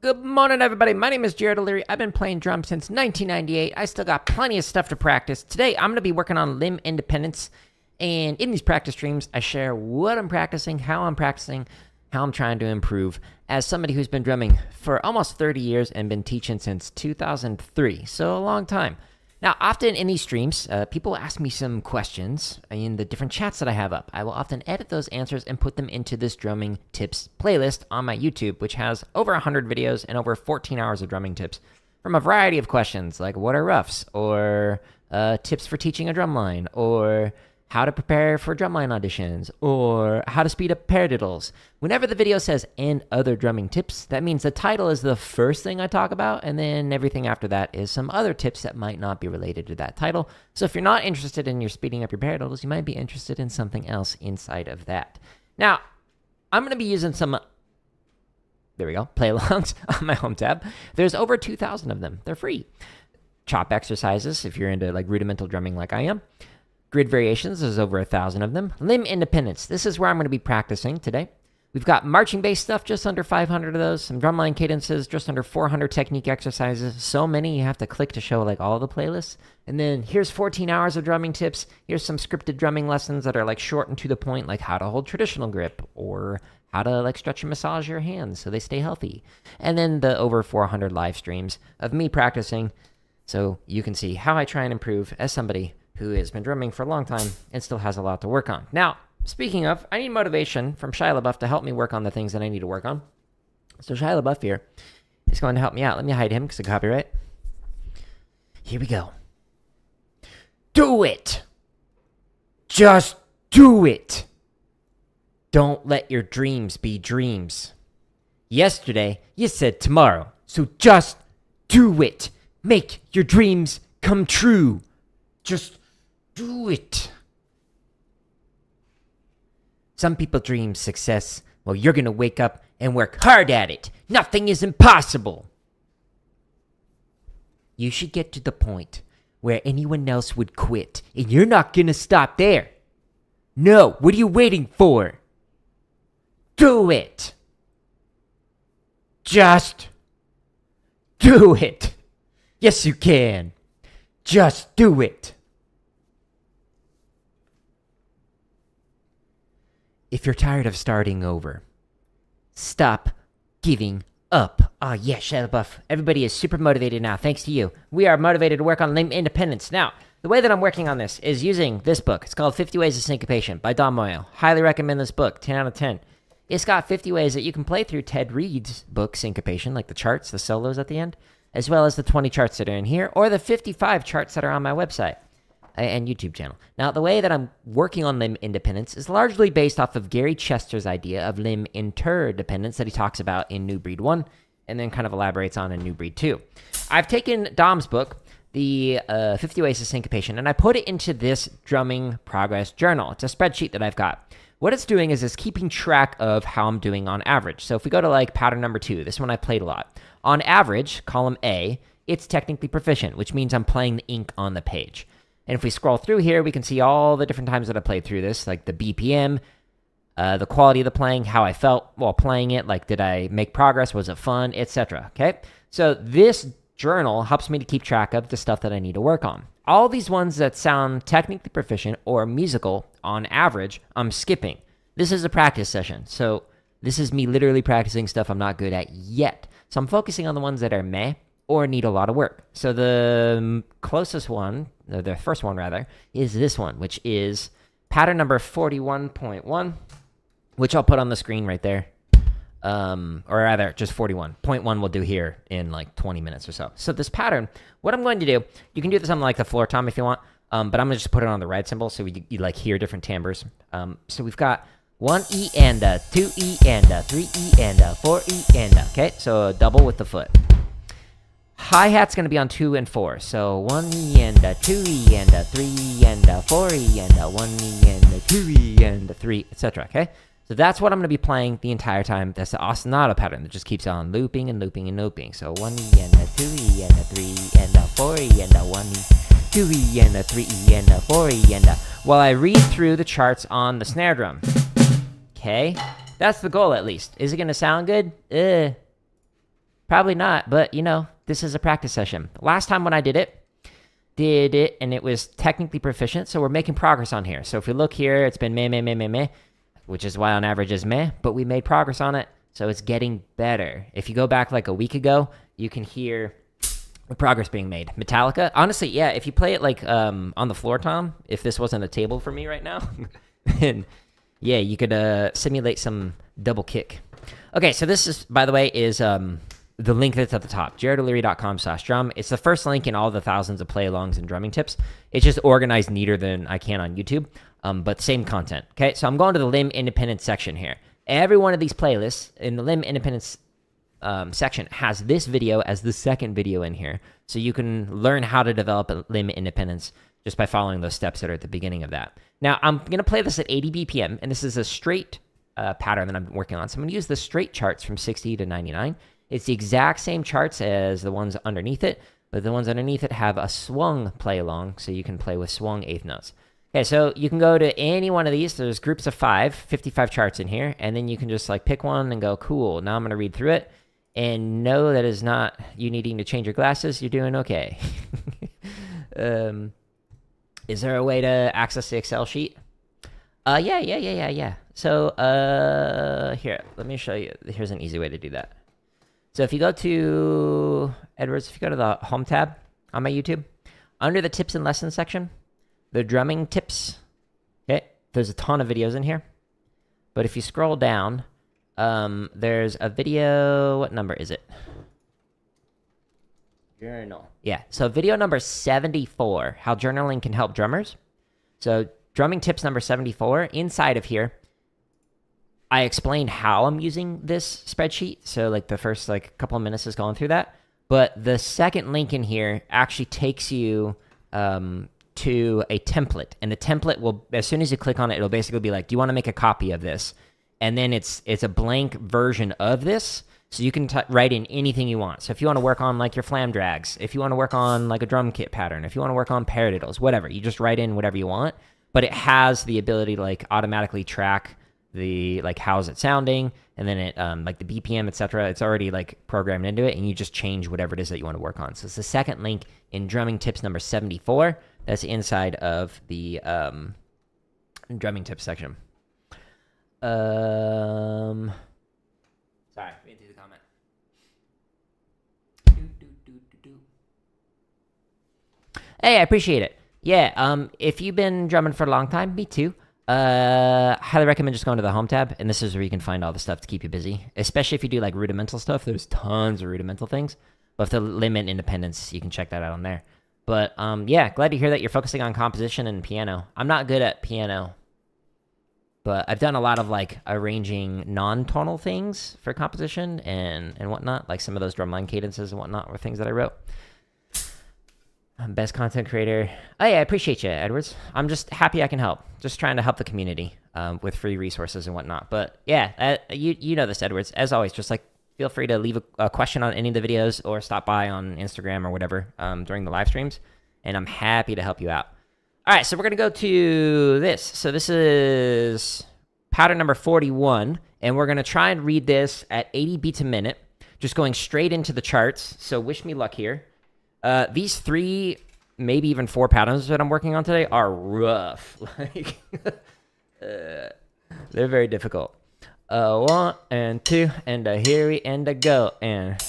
Good morning, everybody. My name is Jared O'Leary. I've been playing drums since 1998. I still got plenty of stuff to practice. Today, I'm going to be working on limb independence. And in these practice streams, I share what I'm practicing, how I'm trying to improve. As somebody who's been drumming for almost 30 years and been teaching since 2003, so a long time. Now, often in these streams, people ask me some questions in the different chats that I have up. I will often edit those answers and put them into this drumming tips playlist on my YouTube, which has over 100 videos and over 14 hours of drumming tips from a variety of questions, like what are roughs, or tips for teaching a drum line, or how to prepare for drumline auditions, or how to speed up paradiddles. Whenever the video says "and other drumming tips," that means the title is the first thing I talk about, and then everything after that is some other tips that might not be related to that title. So if you're not interested in your speeding up your paradiddles, you might be interested in something else inside of that. Now, I'm going to be using some, play-alongs on my home tab. There's over 2,000 of them. They're free. Chop exercises, if you're into like rudimental drumming like I am. Grid variations, there's over 1,000 of them. Limb independence, this is where I'm going to be practicing today. We've got marching bass stuff, just under 500 of those. Some drumline cadences, just under 400 technique exercises. So many, you have to click to show like all the playlists. And then here's 14 hours of drumming tips. Here's some scripted drumming lessons that are like short and to the point, like how to hold traditional grip, or how to like stretch and massage your hands so they stay healthy. And then the over 400 live streams of me practicing, so you can see how I try and improve as somebody who has been drumming for a long time and still has a lot to work on. Now, speaking of, I need motivation from Shia LaBeouf to help me work on the things that I need to work on. So Shia LaBeouf here is going to help me out. Let me hide him because of copyright. Here we go. Do it! Just do it! Don't let your dreams be dreams. Yesterday, you said tomorrow, so just do it. Make your dreams come true. Just do it. Some people dream success. Well, you're going to wake up and work hard at it. Nothing is impossible. You should get to the point where anyone else would quit, and you're not going to stop there. No, what are you waiting for? Do it. Just do it. Yes, you can. Just do it. If you're tired of starting over, stop giving up. Oh, yeah, Shia LaBeouf. Everybody is super motivated now, thanks to you. We are motivated to work on limb independence. Now, the way that I'm working on this is using this book. It's called 50 Ways of Syncopation by Don Moyle. Highly recommend this book, 10 out of 10. It's got 50 ways that you can play through Ted Reed's book, Syncopation, like the charts, the solos at the end, as well as the 20 charts that are in here, or the 55 charts that are on my website and YouTube channel. Now, the way that I'm working on limb independence is largely based off of Gary Chester's idea of limb interdependence that he talks about in New Breed 1, and then kind of elaborates on in New Breed 2. I've taken Dom's book, the 50 Ways of Syncopation, and I put it into this drumming progress journal. It's a spreadsheet that I've got. What it's doing is it's keeping track of how I'm doing on average. So if we go to like pattern number 2, this one I played a lot. On average, column A, it's technically proficient, which means I'm playing the ink on the page. And if we scroll through here, we can see all the different times that I played through this, like the BPM, the quality of the playing, how I felt while playing it, like did I make progress, was it fun, etc. Okay? So this journal helps me to keep track of the stuff that I need to work on. All these ones that sound technically proficient or musical, on average, I'm skipping. This is a practice session, so this is me literally practicing stuff I'm not good at yet. So I'm focusing on the ones that are meh or need a lot of work. So the closest one, the first one rather, is this one, which is pattern number 41.1, which I'll put on the screen right there. Or rather, just 41.1 we'll do here in like 20 minutes or so. So this pattern, what I'm going to do, you can do this on like the floor tom if you want, but I'm going to just put it on the right cymbal so you like hear different timbres. So we've got 1 E and a 2 E and a 3 E and a 4 E and a, okay? So a double with the foot. Hi-hat's going to be on 2 and 4. So 1 E and a 2 E and a 3 E and a 4 E and a 1 E and a 2 E and a 3, etc. Okay? So that's what I'm going to be playing the entire time. That's the ostinato pattern that just keeps on looping and looping and looping. So 1 E and a 2 E and a 3 and a 4 E and a 1 E, 2 E and a 3 E and a 4 E and a, while I read through the charts on the snare drum. Okay? That's the goal, at least. Is it going to sound good? Probably not, but you know, this is a practice session. Last time when I did it, and it was technically proficient, so we're making progress on here. So if we look here, it's been meh, which is why on average is meh, but we made progress on it, so it's getting better. If you go back like a week ago, you can hear the progress being made. Metallica, honestly, yeah, if you play it like on the floor tom, if this wasn't a table for me right now, and yeah, you could simulate some double kick. Okay, so this is, by the way, is the link that's at the top, jaredoleary.com/drum. It's the first link in all the thousands of play-alongs and drumming tips. It's just organized neater than I can on YouTube, but same content. Okay, so I'm going to the limb independence section here. Every one of these playlists in the limb independence section has this video as the second video in here. So you can learn how to develop a limb independence just by following those steps that are at the beginning of that. Now, I'm going to play this at 80 BPM, and this is a straight pattern that I'm working on. So I'm going to use the straight charts from 60 to 99. It's the exact same charts as the ones underneath it, but the ones underneath it have a swung play along, so you can play with swung eighth notes. Okay, so you can go to any one of these. There's groups of 55 charts in here, and then you can just like pick one and go, cool, now I'm going to read through it, and no, that is not you needing to change your glasses. You're doing okay. Is there a way to access the Excel sheet? Yeah. So, here, let me show you. Here's an easy way to do that. So if you go to, Edwards, if you go to the home tab on my YouTube, under the tips and lessons section, the drumming tips, okay, there's a ton of videos in here. But if you scroll down, there's a video, what number is it? Journal. Yeah, so video number 74, how journaling can help drummers. So drumming tips number 74, inside of here, I explained how I'm using this spreadsheet. So like the first like couple of minutes is going through that. But the second link in here actually takes you to a template. And the template will, as soon as you click on it, it'll basically be like, do you want to make a copy of this? And then it's a blank version of this. So you can write in anything you want. So if you want to work on like your flam drags, if you want to work on like a drum kit pattern, if you want to work on paradiddles, whatever, you just write in whatever you want. But it has the ability to like automatically track the like how's it sounding, and then it like the BPM, etc. It's already like programmed into it, and you just change whatever it is that you want to work on. So it's the second link in drumming tips number 74. That's inside of the drumming tips section. Sorry, read through the comment. Hey, I appreciate it. Yeah, if you've been drumming for a long time, me too. Highly recommend just going to the home tab, and this is where you can find all the stuff to keep you busy, especially if you do like rudimental stuff. There's tons of rudimental things, but if the limit independence, you can check that out on there. But yeah, glad to hear that you're focusing on composition and piano. I'm not good at piano, but I've done a lot of like arranging non-tonal things for composition and whatnot, like some of those drumline cadences and whatnot were things that I wrote. Best content creator. Oh yeah, I appreciate you, Edwards. I'm just happy I can help. Just trying to help the community with free resources and whatnot. But yeah, you know this, Edwards. As always, just like feel free to leave a question on any of the videos or stop by on Instagram or whatever during the live streams, and I'm happy to help you out. All right, so we're gonna go to this. So this is pattern number 41, and we're gonna try and read this at 80 beats a minute, just going straight into the charts. So wish me luck here. These 3, maybe even 4 patterns that I'm working on today are rough. Like, they're very difficult. 1 and 2 and a here we and a go and.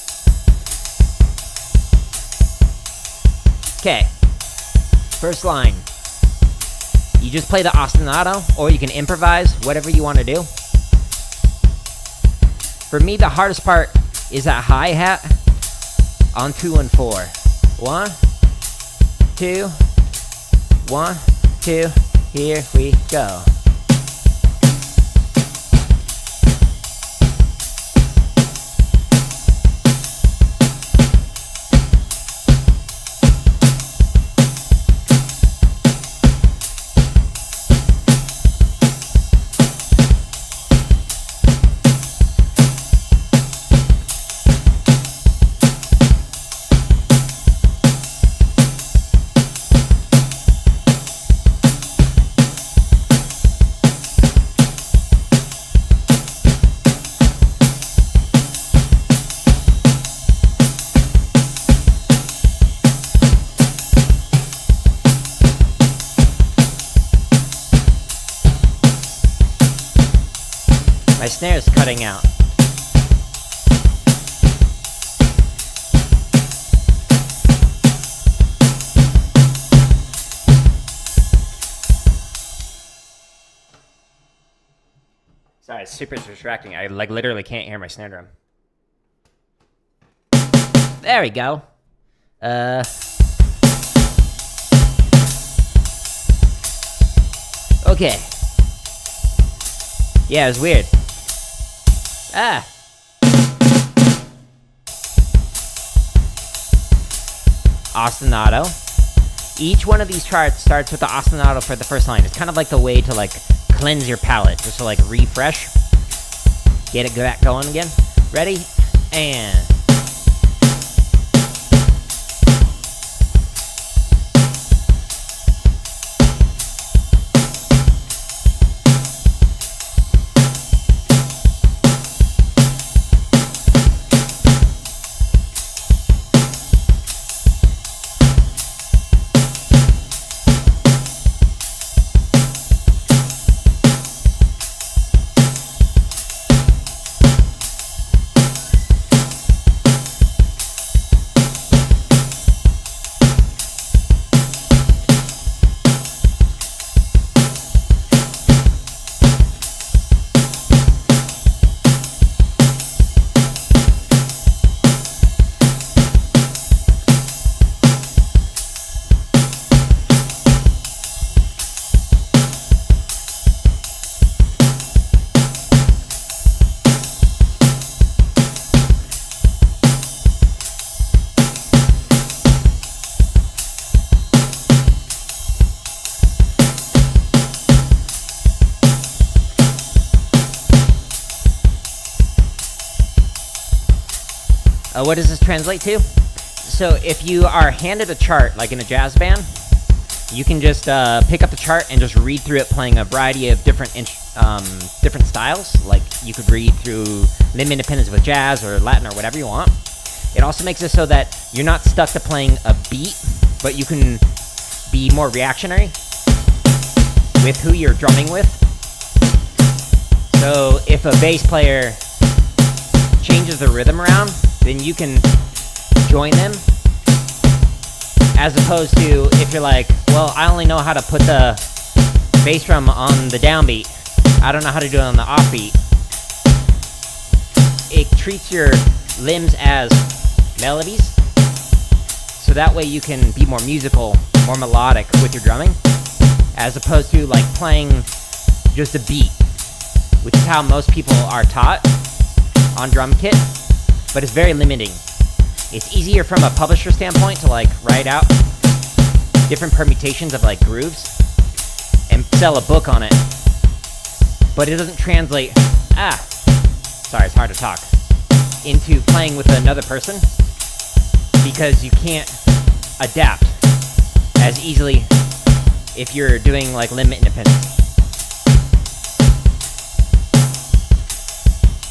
Okay. First line. You just play the ostinato, or you can improvise, whatever you want to do. For me, the hardest part is that hi-hat on 2 and 4. 1, 2, 1, 2, here we go. My snare is cutting out. Sorry, it's super distracting. I like literally can't hear my snare drum. There we go. Okay. Yeah, it was weird. Ah. Ostinato. Each one of these charts starts with the ostinato for the first line. It's kind of like the way to like cleanse your palate, just to like refresh. Get it back going again. Ready? And... what does this translate to? So if you are handed a chart, like in a jazz band, you can just pick up the chart and just read through it, playing a variety of different different styles. Like you could read through limb independence with jazz or Latin or whatever you want. It also makes it so that you're not stuck to playing a beat, but you can be more reactionary with who you're drumming with. So if a bass player changes the rhythm around, then you can join them, as opposed to if you're like, well, I only know how to put the bass drum on the downbeat, I don't know how to do it on the offbeat. It treats your limbs as melodies, so that way you can be more musical, more melodic with your drumming, as opposed to like playing just a beat, which is how most people are taught on drum kit. But it's very limiting. It's easier from a publisher standpoint to like write out different permutations of like grooves and sell a book on it. But it doesn't translate, sorry, it's hard to talk, into playing with another person, because you can't adapt as easily if you're doing like limb independence.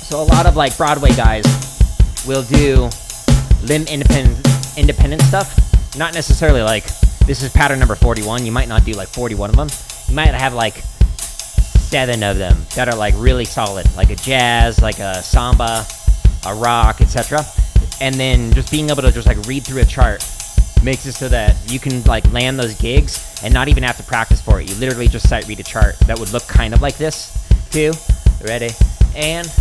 So a lot of like Broadway guys will do limb independent stuff. Not necessarily like, this is pattern number 41. You might not do like 41 of them. You might have like 7 of them that are like really solid, like a jazz, like a samba, a rock, etc. And then just being able to just like read through a chart makes it so that you can like land those gigs and not even have to practice for it. You literally just sight read a chart that would look kind of like this too. Ready? And...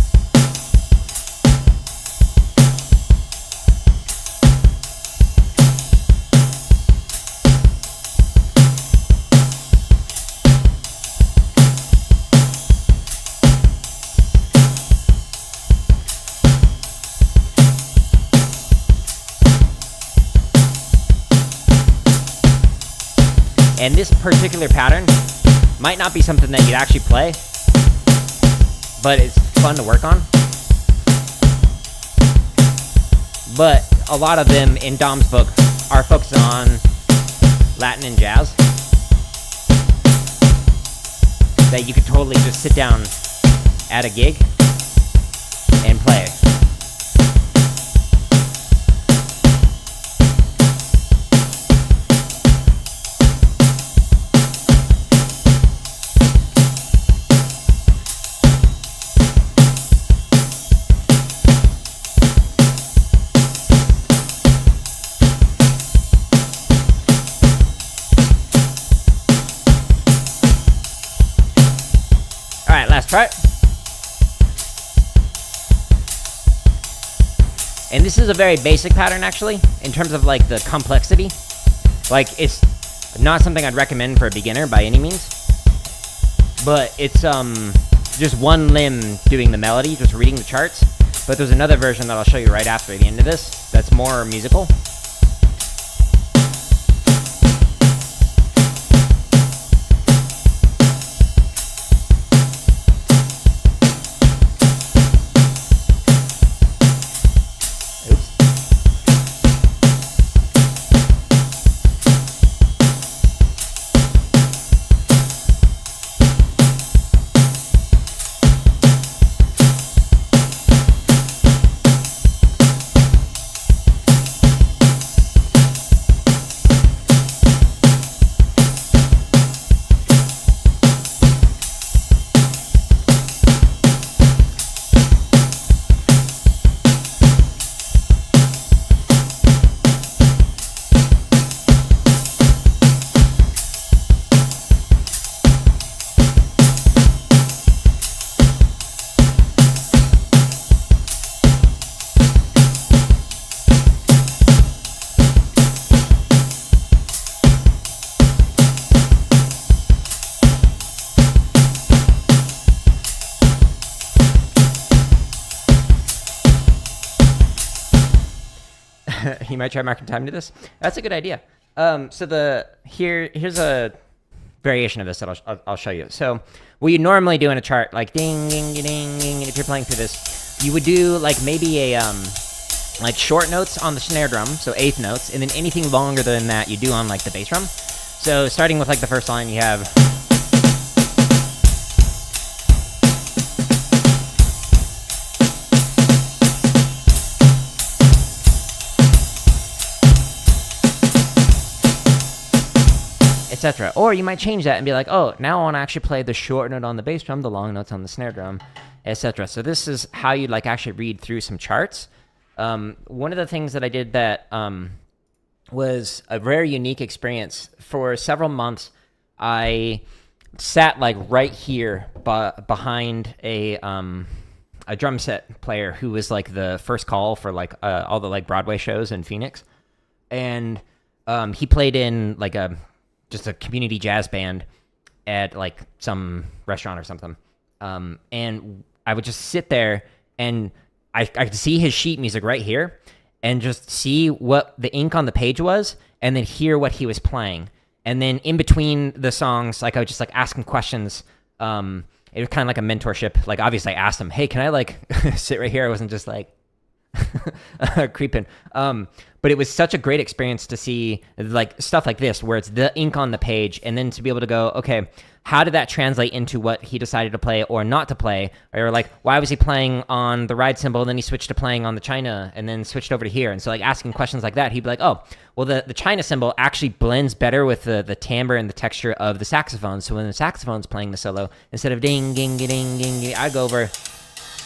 And this particular pattern might not be something that you'd actually play, but it's fun to work on. But a lot of them in Dom's book are focused on Latin and jazz, that you could totally just sit down at a gig and play. right, last chart. And this is a very basic pattern, actually, in terms of, like, the complexity. Like, it's not something I'd recommend for a beginner by any means. But it's, just one limb doing the melody, just reading the charts. But there's another version that I'll show you right after the end of this that's more musical. You might try marking time to this. That's a good idea. So here's a variation of this that I'll show you. So what you normally do in a chart, like ding, ding, ding, ding, if you're playing through this, you would do like maybe a like short notes on the snare drum, so eighth notes, and then anything longer than that you do on like the bass drum. So starting with like the first line, you have etc. Or you might change that and be like, oh, now I want to actually play the short note on the bass drum, the long notes on the snare drum, etc. So this is how you'd like actually read through some charts. One of the things that I did that was a very unique experience. For several months, I sat like right here behind a drum set player who was like the first call for like all the like Broadway shows in Phoenix, and he played in like just a community jazz band at like some restaurant or something. And I would just sit there and I could see his sheet music right here and just see what the ink on the page was and then hear what he was playing. And then in between the songs, like I would just like ask him questions. It was kind of like a mentorship. Like obviously I asked him, hey, can I like sit right here? I wasn't just like creeping. But it was such a great experience to see like stuff like this where it's the ink on the page and then to be able to go, okay, how did that translate into what he decided to play or not to play? Or like, why was he playing on the ride cymbal and then he switched to playing on the China and then switched over to here? And so like asking questions like that, he'd be like, oh, well the China cymbal actually blends better with the timbre and the texture of the saxophone. So when the saxophone's playing the solo, instead of ding, ding, ding, ding, ding, I go over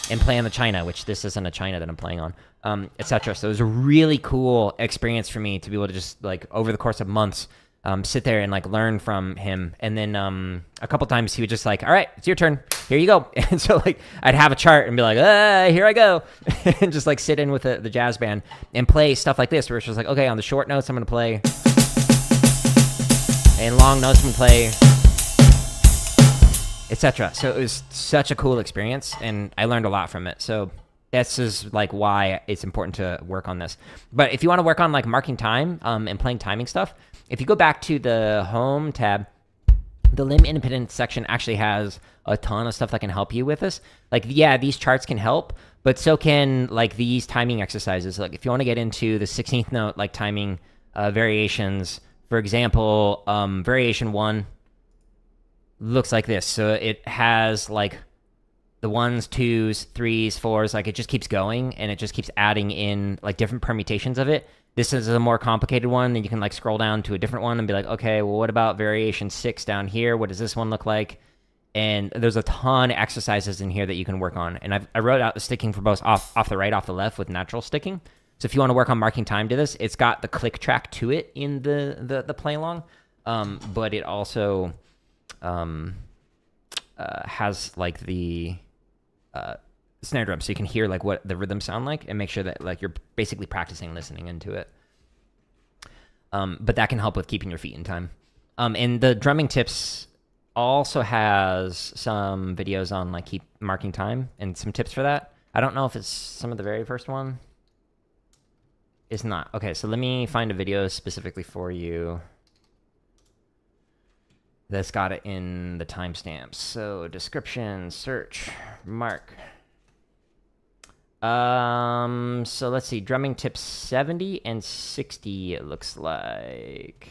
and play on the China, which this isn't a China that I'm playing on, etc. So it was a really cool experience for me to be able to just like over the course of months sit there and like learn from him. And then a couple times he would just like, all right, it's your turn, here you go. And so like I'd have a chart and be like, here I go, and just like sit in with the jazz band and play stuff like this where it's just like, okay, on the short notes I'm gonna play, and long notes I'm gonna play, etc. So it was such a cool experience and I learned a lot from it. So this is like why it's important to work on this. But if you want to work on like marking time and playing timing stuff, if you go back to the home tab, the limb independent section actually has a ton of stuff that can help you with this. Like, yeah, these charts can help, but so can like these timing exercises. Like if you want to get into the 16th note, like timing variations, for example, variation 1 looks like this. So it has like the 1s, 2s, 3s, 4s, like it just keeps going and it just keeps adding in like different permutations of it. This is a more complicated one, then you can like scroll down to a different one and be like, okay, well, what about variation 6 down here? What does this one look like? And there's a ton of exercises in here that you can work on. And I wrote out the sticking for both off the right, off the left with natural sticking. So if you want to work on marking time to this, it's got the click track to it in the play along, but it also has like the snare drum, so you can hear like what the rhythms sound like, and make sure that like you're basically practicing listening into it. But that can help with keeping your feet in time. And the drumming tips also has some videos on like keep marking time and some tips for that. I don't know if it's some of the very first one. It's not. Okay, so let me find a video specifically for you that's got it in the timestamps. So description, search, mark. So let's see, drumming tips 70 and 60, it looks like.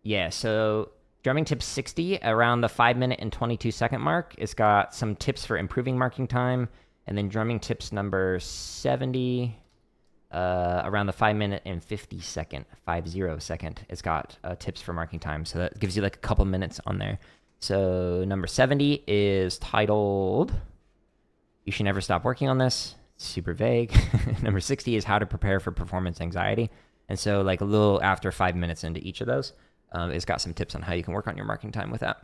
Yeah, so drumming tips 60 around the 5-minute and 22-second mark. It's got some tips for improving marking time. And then drumming tips number 70 around the 5-minute and 50 second. It's got tips for marking time. So that gives you like a couple minutes on there. So number 70 is titled, "You Should Never Stop Working on This." Super vague. Number 60 is how to prepare for performance anxiety. And so like a little after 5 minutes into each of those, it's got some tips on how you can work on your marking time with that.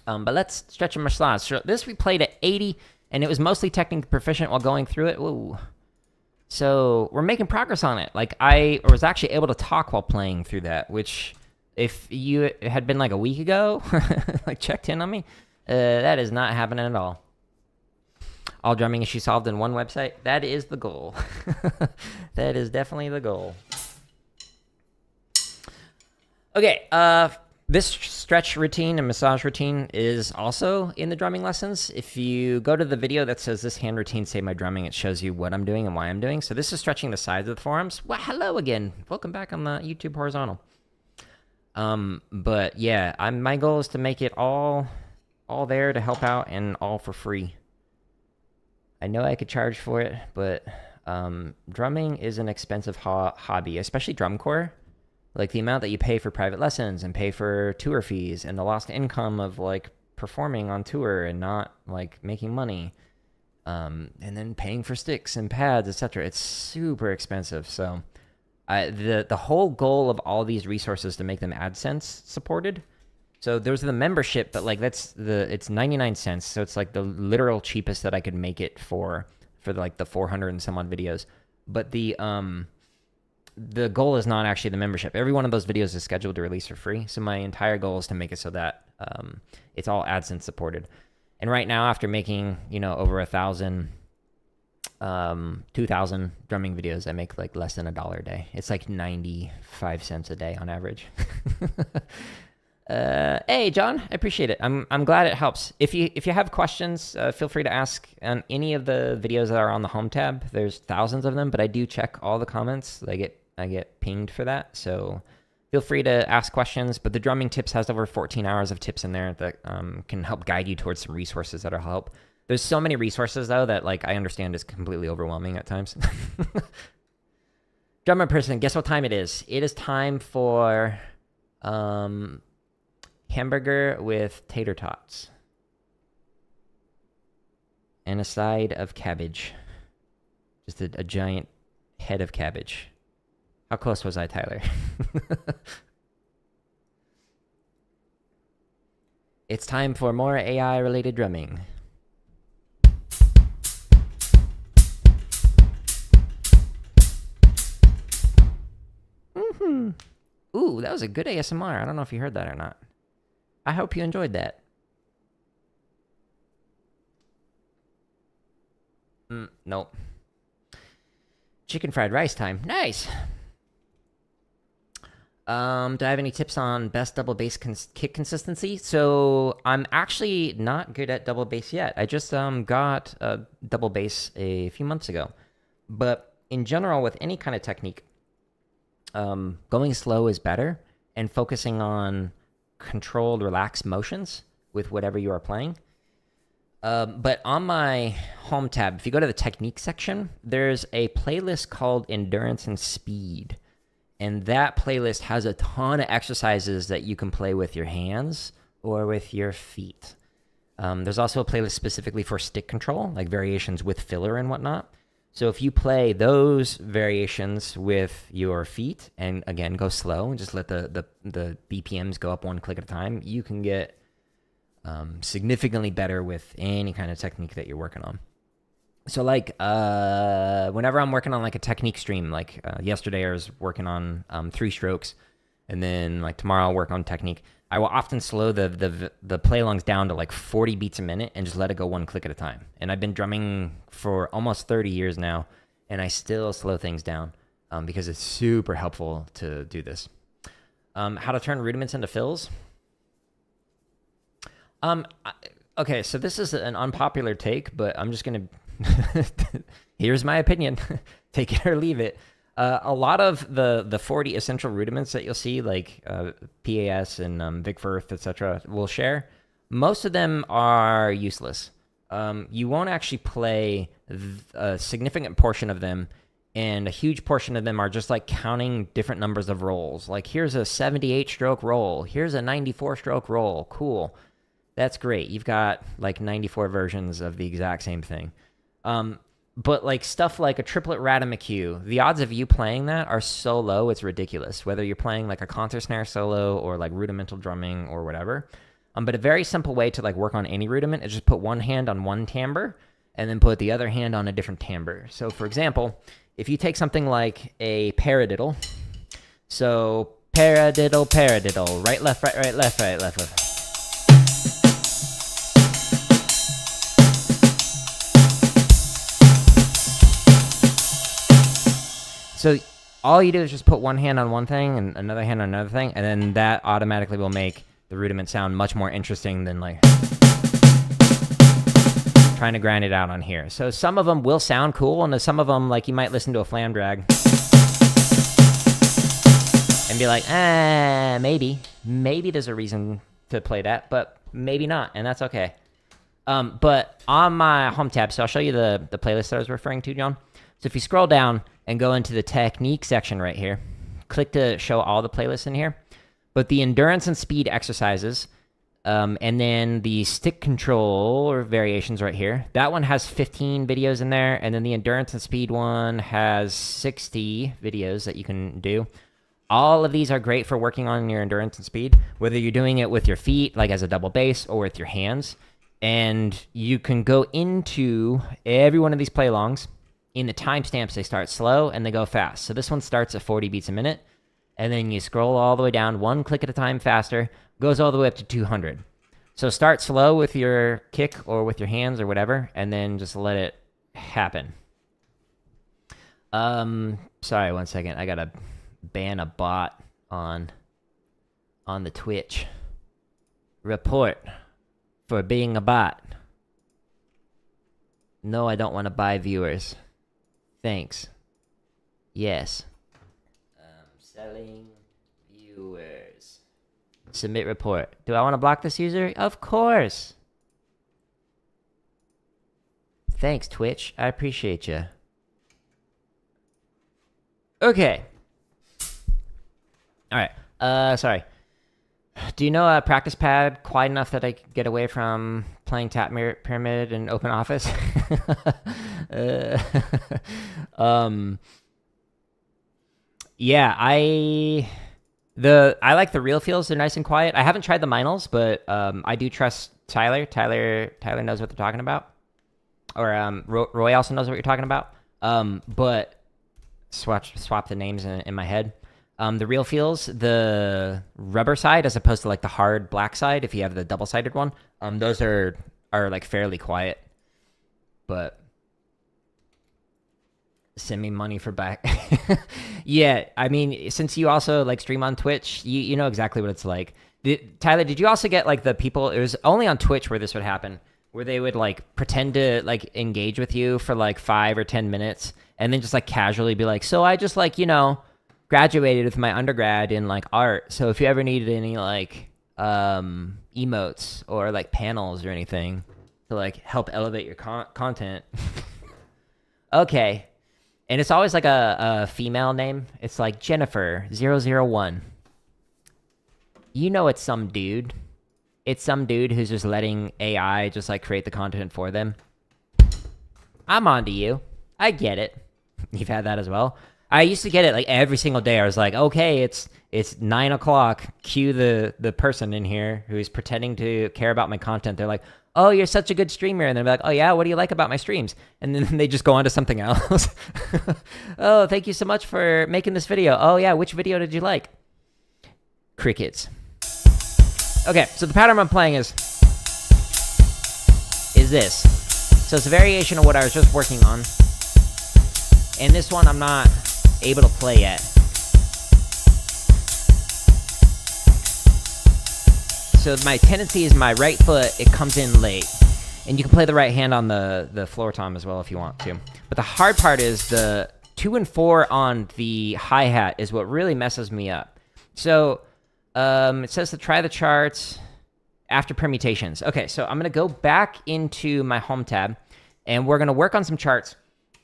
But let's stretch and massage. So this we played at 80, and it was mostly technically proficient while going through it. Whoa. So we're making progress on it. Like I was actually able to talk while playing through that, which if you had been like a week ago, like checked in on me, that is not happening at all. All drumming issues solved in one website. That is the goal. That is definitely the goal. Okay, this stretch routine and massage routine is also in the drumming lessons. If you go to the video that says this hand routine saved my drumming, it shows you what I'm doing and why I'm doing. So this is stretching the sides of the forearms. Well, hello again. Welcome back on the YouTube horizontal. But yeah, my goal is to make it all there to help out and all for free. I know I could charge for it, but drumming is an expensive hobby, especially drum corps. Like the amount that you pay for private lessons and pay for tour fees and the lost income of like performing on tour and not like making money, and then paying for sticks and pads, etc. It's super expensive. So the whole goal of all these resources to make them AdSense supported. So there's the membership, but like it's 99 cents. So it's like the literal cheapest that I could make it for like the 400 and some odd videos. But the goal is not actually the membership. Every one of those videos is scheduled to release for free. So my entire goal is to make it so that it's all AdSense supported. And right now, after making, over 1,000, 2,000 drumming videos, I make like less than $1 a day. It's like 95 cents a day on average. Hey, John, I appreciate it. I'm glad it helps. If you have questions, feel free to ask on any of the videos that are on the home tab. There's thousands of them, but I do check all the comments. I get pinged for that, so feel free to ask questions. But the drumming tips has over 14 hours of tips in there that can help guide you towards some resources that'll help. There's so many resources though that like I understand is completely overwhelming at times. Drummer person, guess what time it is? It is time for hamburger with tater tots and a side of cabbage. Just a giant head of cabbage. How close was I, Tyler? It's time for more AI-related drumming. Ooh, that was a good ASMR. I don't know if you heard that or not. I hope you enjoyed that. Nope. Chicken fried rice time. Nice. Do I have any tips on best double bass kick consistency? So I'm actually not good at double bass yet. I just got a double bass a few months ago. But in general, with any kind of technique, going slow is better, and focusing on controlled, relaxed motions with whatever you are playing. But on my home tab, if you go to the technique section, there's a playlist called Endurance and Speed. And that playlist has a ton of exercises that you can play with your hands or with your feet. There's also a playlist specifically for stick control, like variations with filler and whatnot. So if you play those variations with your feet, and again, go slow and just let the BPMs go up one click at a time, you can get significantly better with any kind of technique that you're working on. So like whenever I'm working on like a technique stream, like yesterday I was working on 3 strokes, and then like tomorrow I'll work on technique. I will often slow the play longs down to like 40 beats a minute and just let it go 1 click at a time. And I've been drumming for almost 30 years now, and I still slow things down because it's super helpful to do this. How to turn rudiments into fills. Okay, so this is an unpopular take, but I'm just gonna here's my opinion. Take it or leave it. A lot of the 40 essential rudiments that you'll see, like PAS and Vic Firth, etc., will share. Most of them are useless. You won't actually play a significant portion of them, and a huge portion of them are just like counting different numbers of rolls. Like here's a 78 stroke roll, here's a 94 stroke roll. Cool, that's great. You've got like 94 versions of the exact same thing. But like stuff like a triplet Radamacue, the odds of you playing that are so low, it's ridiculous. Whether you're playing like a concert snare solo or like rudimental drumming or whatever. But a very simple way to like work on any rudiment is just put one hand on one timbre and then put the other hand on a different timbre. So for example, if you take something like a paradiddle, so paradiddle, paradiddle, right, left, right, right, left, right, left, left. So all you do is just put one hand on one thing and another hand on another thing, and then that automatically will make the rudiment sound much more interesting than like trying to grind it out on here. So some of them will sound cool, and some of them, like you might listen to a flam drag and be like, maybe there's a reason to play that, but maybe not, and that's okay. But on my home tab, so I'll show you the playlist that I was referring to, John. So if you scroll down and go into the technique section right here, click to show all the playlists in here. But the endurance and speed exercises, and then the stick control or variations right here, that one has 15 videos in there. And then the endurance and speed one has 60 videos that you can do. All of these are great for working on your endurance and speed, whether you're doing it with your feet, like as a double bass, or with your hands. And you can go into every one of these play-alongs. In the timestamps, they start slow and they go fast. So this one starts at 40 beats a minute, and then you scroll all the way down, 1 click at a time faster, goes all the way up to 200. So start slow with your kick or with your hands or whatever, and then just let it happen. Sorry, 1 second. I gotta ban a bot on the Twitch. Report for being a bot. No, I don't want to buy viewers. Thanks. Yes. Selling viewers. Submit report. Do I want to block this user? Of course. Thanks, Twitch. I appreciate you. Okay. Alright. Sorry. Do you know a practice pad quite enough that I could get away from playing Tap Pyramid and Open Office? Yeah, I like the real feels. They're nice and quiet. I haven't tried the Minels, but I do trust Tyler. Tyler knows what they're talking about. Or Roy also knows what you're talking about. But swap the names in my head. The real feels, the rubber side as opposed to like the hard black side, if you have the double-sided one, those are like fairly quiet. But send me money for back. Yeah, I mean, since you also like stream on Twitch, you know exactly what it's like. Tyler, did you also get like the people, it was only on Twitch where this would happen, where they would like pretend to like engage with you for like 5 or 10 minutes and then just like casually be like, so I just like, graduated with my undergrad in like art, so if you ever needed any like emotes or like panels or anything to like help elevate your content. Okay. And it's always like a female name. It's like Jennifer001. You know, it's some dude. It's some dude who's just letting AI just like create the content for them. I'm onto you. I get it. You've had that as well. I used to get it like every single day. I was like, okay, it's 9 o'clock. Cue the person in here who's pretending to care about my content. They're like, oh, you're such a good streamer. And they're like, oh yeah, what do you like about my streams? And then they just go on to something else. Oh, thank you so much for making this video. Oh yeah, which video did you like? Crickets. Okay, so the pattern I'm playing is this. So it's a variation of what I was just working on. And this one I'm not able to play yet. So my tendency is my right foot, it comes in late. And you can play the right hand on the floor tom as well if you want to. But the hard part is the 2 and 4 on the hi-hat is what really messes me up. So it says to try the charts after permutations. Okay, so I'm going to go back into my home tab, and we're going to work on some charts,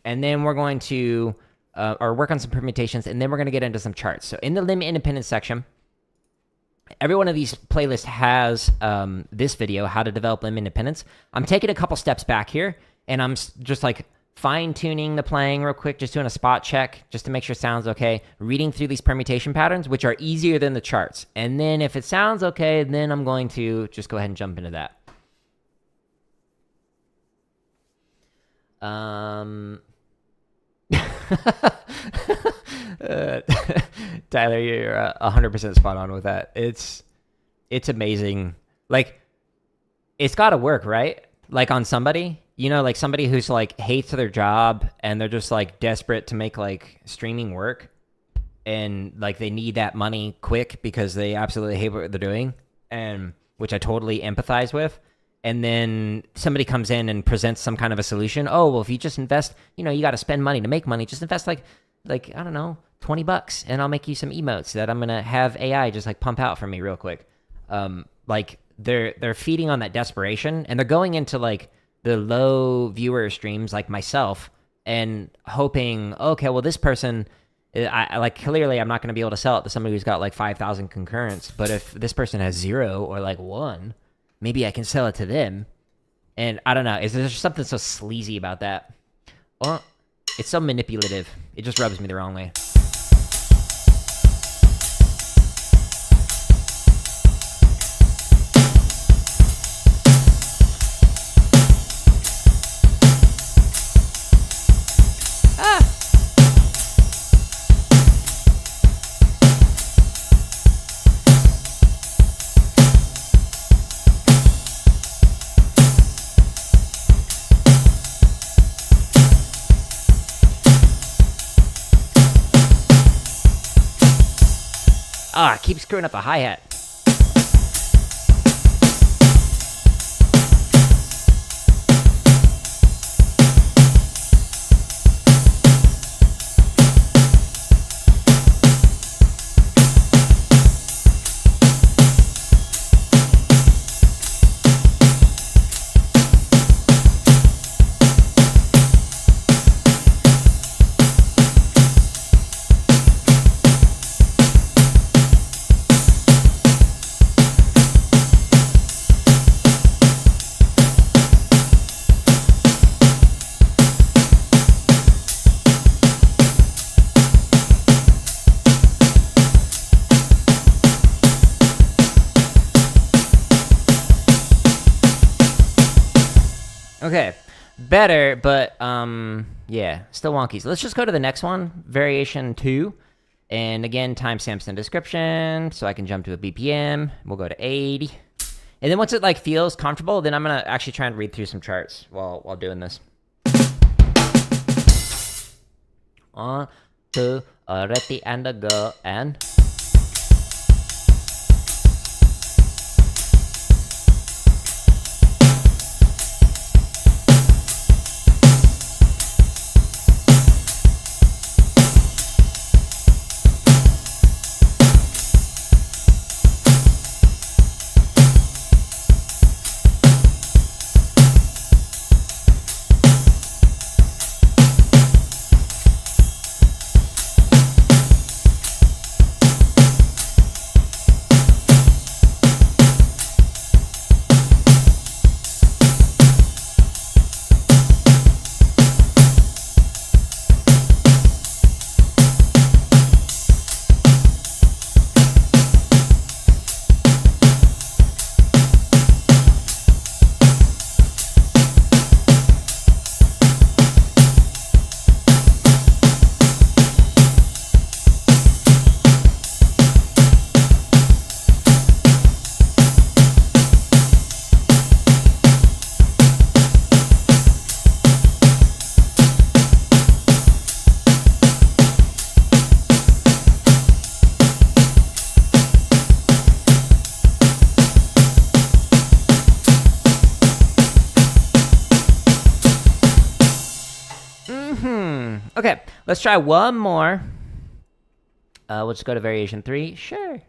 and then we're going to, or work on some permutations, and then we're going to get into some charts. So in the limit independence section, every one of these playlists has this video, how to develop limit independence. I'm taking a couple steps back here, and I'm just like fine-tuning the playing real quick, just doing a spot check, just to make sure it sounds okay, reading through these permutation patterns, which are easier than the charts. And then if it sounds okay, then I'm going to just go ahead and jump into that. Tyler, you're 100% spot on with that. It's amazing. Like, it's got to work, right? Like on somebody, you know, like somebody who's like hates their job and they're just like desperate to make like streaming work, and like they need that money quick because they absolutely hate what they're doing, and which I totally empathize with. And then somebody comes in and presents some kind of a solution. Oh, well, if you just invest, you know, you got to spend money to make money. Just invest like I don't know, $20, and I'll make you some emotes that I'm gonna have AI just like pump out for me real quick. Like they're feeding on that desperation, and they're going into like the low viewer streams like myself and hoping, okay, well, this person, I like, clearly I'm not going to be able to sell it to somebody who's got like 5,000 concurrents, but if this person has 0 or like 1, maybe I can sell it to them. And I don't know, is there something so sleazy about that? Well, it's so manipulative. It just rubs me the wrong way. I keep screwing up the hi-hat. Okay, better, but yeah, still wonky. So let's just go to the next one, variation 2. And again, timestamps in the description, so I can jump to a BPM. We'll go to 80. And then once it like feels comfortable, then I'm gonna actually try and read through some charts while doing this. 1, 2, already and a go, and Okay, let's try one more. We'll just go to variation 3. Sure.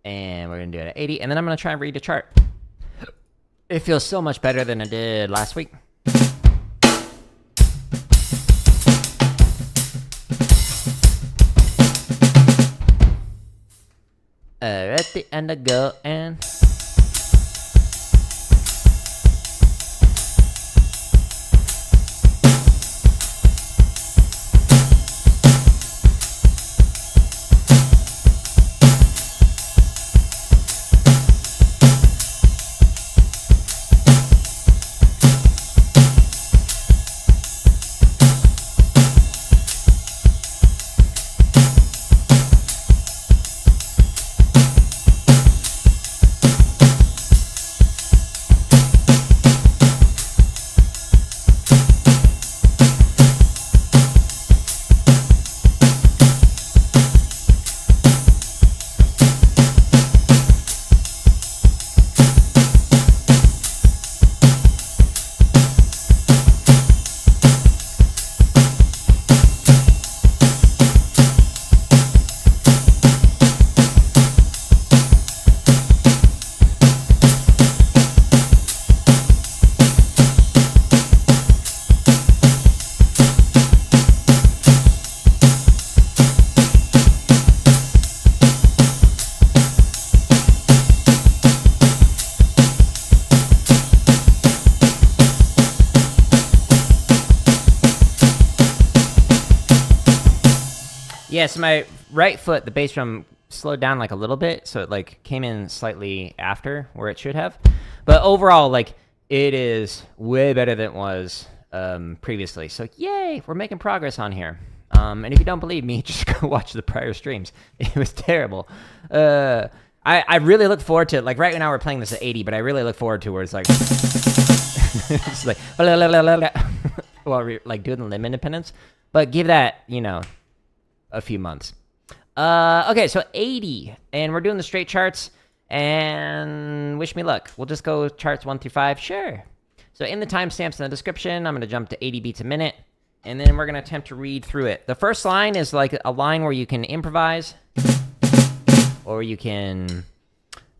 And we're going to do it at 80. And then I'm going to try and read the chart. It feels so much better than it did last week. At the end I go and... Yeah, so my right foot, the bass drum slowed down like a little bit, so it like came in slightly after where it should have. But overall, like, it is way better than it was previously. So yay, we're making progress on here. And if you don't believe me, just go watch the prior streams. It was terrible. I really look forward to it. Like right now we're playing this at 80, but I really look forward to where it's like it's like while we're like doing the limb independence. But give that, you know, a few months. Okay, so 80, and we're doing the straight charts, and wish me luck. We'll just go charts 1 through 5, sure. So in the timestamps in the description, I'm going to jump to 80 beats a minute, and then we're going to attempt to read through it. The first line is like a line where you can improvise, or you can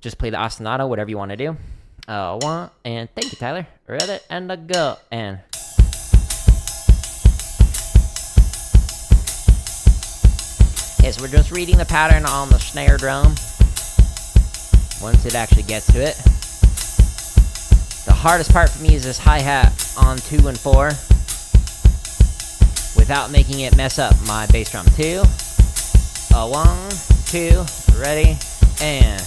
just play the ostinato, whatever you want to do. One, and thank you, Tyler. Ready, and a go, and... Yes, we're just reading the pattern on the snare drum. Once it actually gets to it. The hardest part for me is this hi-hat on 2 and 4. Without making it mess up my bass drum. 2. 1, 2, ready, and...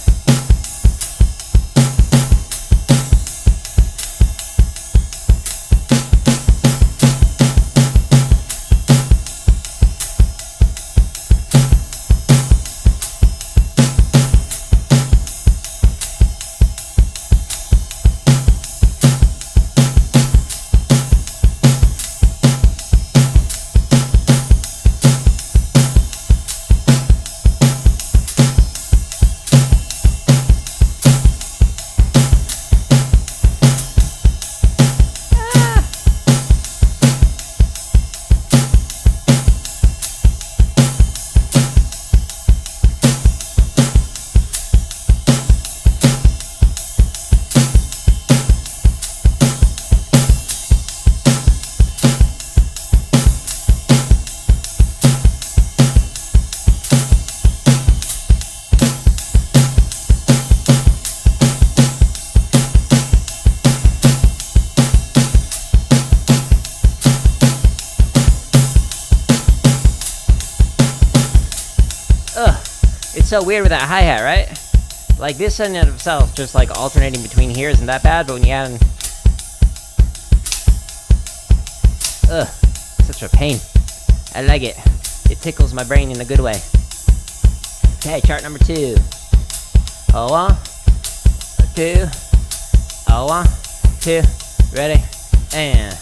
It's so weird with that hi-hat, right? Like, this in and of itself, just like alternating between here isn't that bad, but when you add in... such a pain. I like it. It tickles my brain in a good way. Okay, chart number 2. 1, 2, 1, 2, ready, and...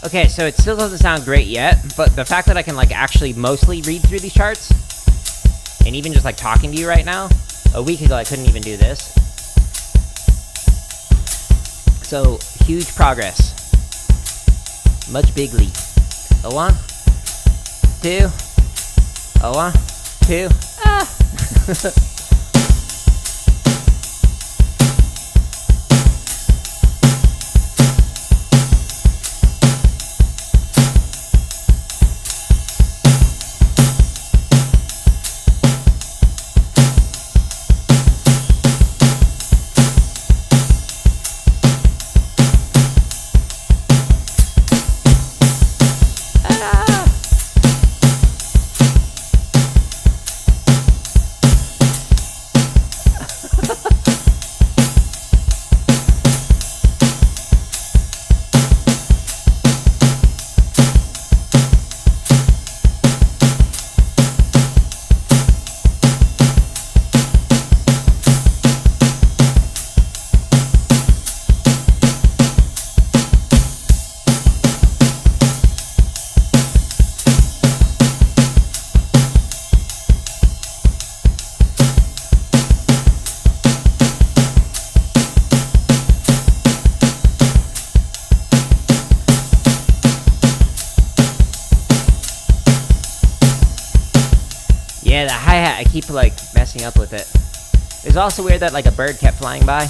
Okay, so it still doesn't sound great yet, but the fact that I can, like, actually mostly read through these charts, and even just, like, talking to you right now, a week ago I couldn't even do this. So, huge progress. Much big leap. A 1, 2, a 1, 2, ah! Yeah, the hi-hat, I keep, like, messing up with it. It was also weird that, like, a bird kept flying by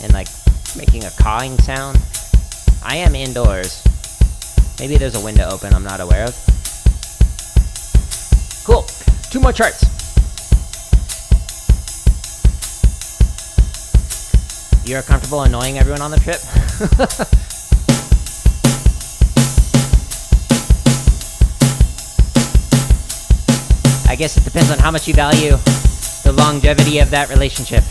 and, like, making a cawing sound. I am indoors. Maybe there's a window open I'm not aware of. Cool. 2 more charts. You're comfortable annoying everyone on the trip? I guess it depends on how much you value the longevity of that relationship.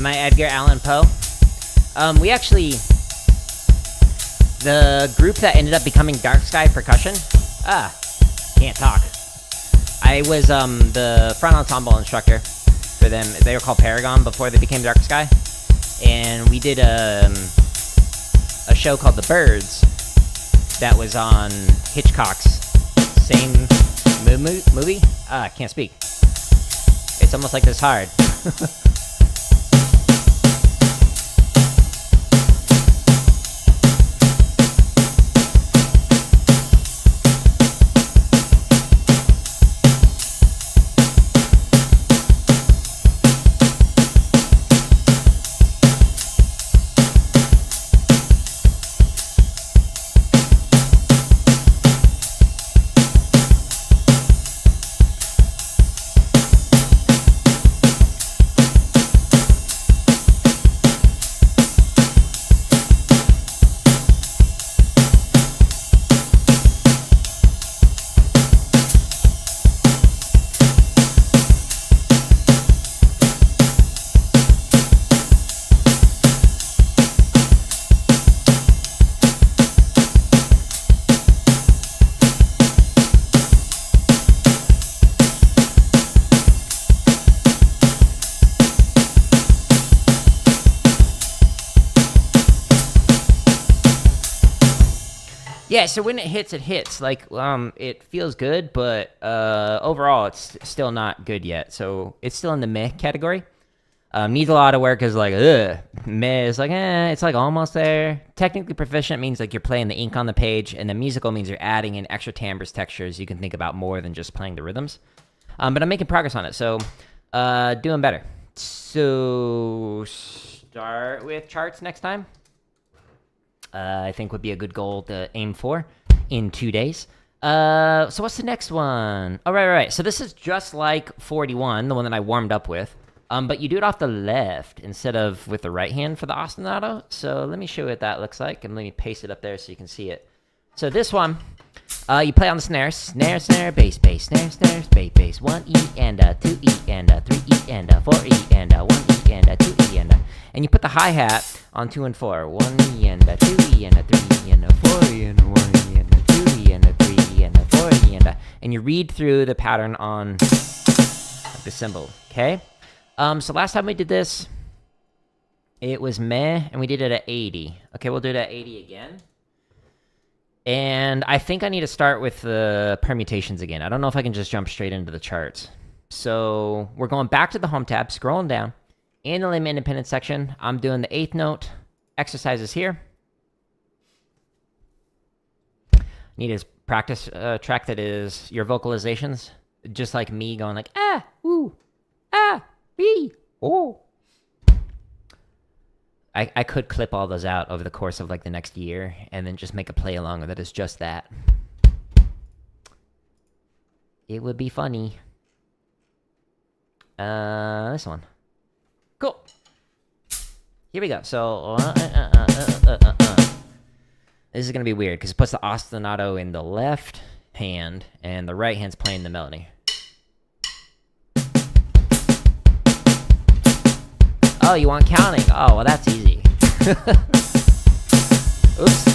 Edgar Allan Poe. We actually, the group that ended up becoming Dark Sky Percussion, can't talk. I was the front ensemble instructor for them. They were called Paragon before they became Dark Sky, and we did a show called The Birds that was on Hitchcock's same movie. I can't speak. It's almost like this hard. Yeah, so when it hits. Like, it feels good, but overall, it's still not good yet. So it's still in the meh category. Needs a lot of work is like, ugh. Meh is like, it's like almost there. Technically proficient means like you're playing the ink on the page, and then musical means you're adding in extra timbres, textures. You can think about more than just playing the rhythms. But I'm making progress on it, so doing better. So start with charts next time. I think would be a good goal to aim for in 2 days. So what's the next one? Oh, right. So this is just like 41, the one that I warmed up with. But you do it off the left instead of with the right hand for the ostinato. So let me show you what that looks like, and let me paste it up there so you can see it. So this one, you play on the snare, snare, snare, bass, bass, snare, snare, bass, bass, 1 E and a 2 E and a 3 E and a 4 E and a 1 E and a 2 E and you put the hi-hat on 2 and 4, 1 E and a 2 E and a 3 E and a 4 E and a 1 E and a 2 E and a 3 E and a 4 E and you read through the pattern on the cymbal, okay? So last time we did this, it was meh, and we did it at 80. Okay, we'll do it at 80 again. And I think I need to start with the permutations again. I don't know if I can just jump straight into the charts. So we're going back to the home tab, scrolling down. In the limb independent section, I'm doing the 8th note exercises here. Need a practice track that is your vocalizations, just like me going like, ah, ooh, ah, wee, oh. I could clip all those out over the course of like the next year and then just make a play along that is just that. It would be funny. This one. Cool. Here we go. So, this is going to be weird because it puts the ostinato in the left hand and the right hand's playing the melody. Oh, you want counting? Oh, well, that's easy. Oops.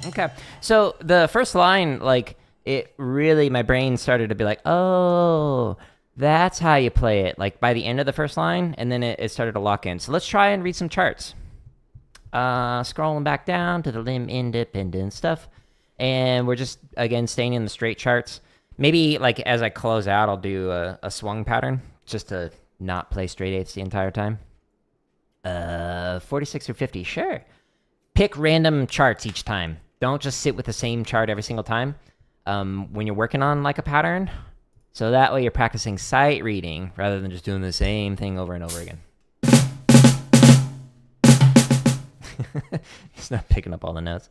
Okay. So the first line, like, it really, my brain started to be like, oh, that's how you play it. Like, by the end of the first line, and then it started to lock in. So let's try and read some charts. Scrolling back down to the limb independent stuff. And we're just, again, staying in the straight charts. Maybe, like, as I close out, I'll do a swung pattern, just to not play straight eighths the entire time. 46 or 50, sure. Pick random charts each time. Don't just sit with the same chart every single time when you're working on, like, a pattern. So that way you're practicing sight reading rather than just doing the same thing over and over again. It's not picking up all the notes.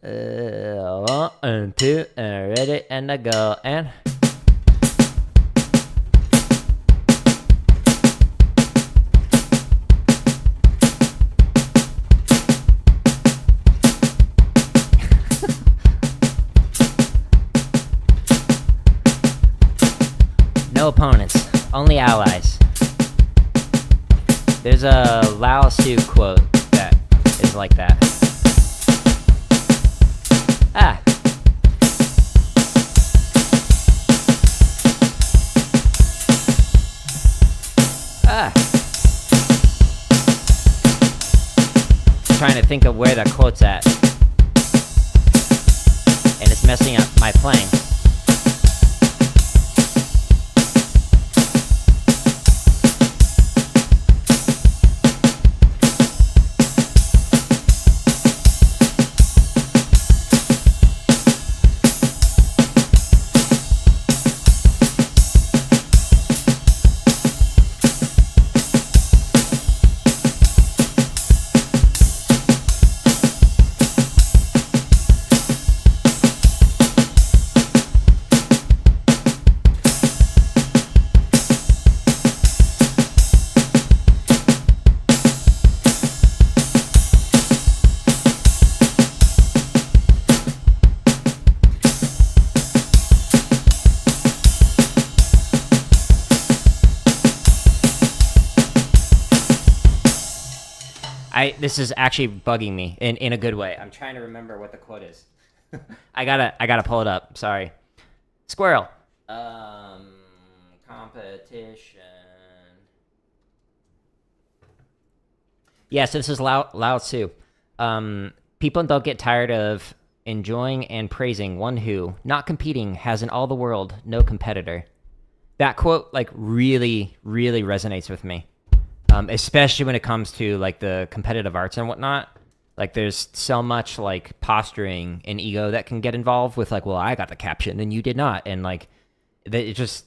1 2 and ready and I go and no opponents, only allies. There's a Lao Tzu quote that is like that. Ah. Ah. Trying to think of where that quote's at. And it's messing up my playing. This is actually bugging me in a good way. I'm trying to remember what the quote is. I gotta pull it up. Sorry. Squirrel. Competition. Yeah, so this is Lao Tzu. People don't get tired of enjoying and praising one who, not competing, has in all the world no competitor. That quote, like, really, really resonates with me. Especially when it comes to, like, the competitive arts and whatnot. Like, there's so much, like, posturing and ego that can get involved with, like, well, I got the caption and you did not. And, like,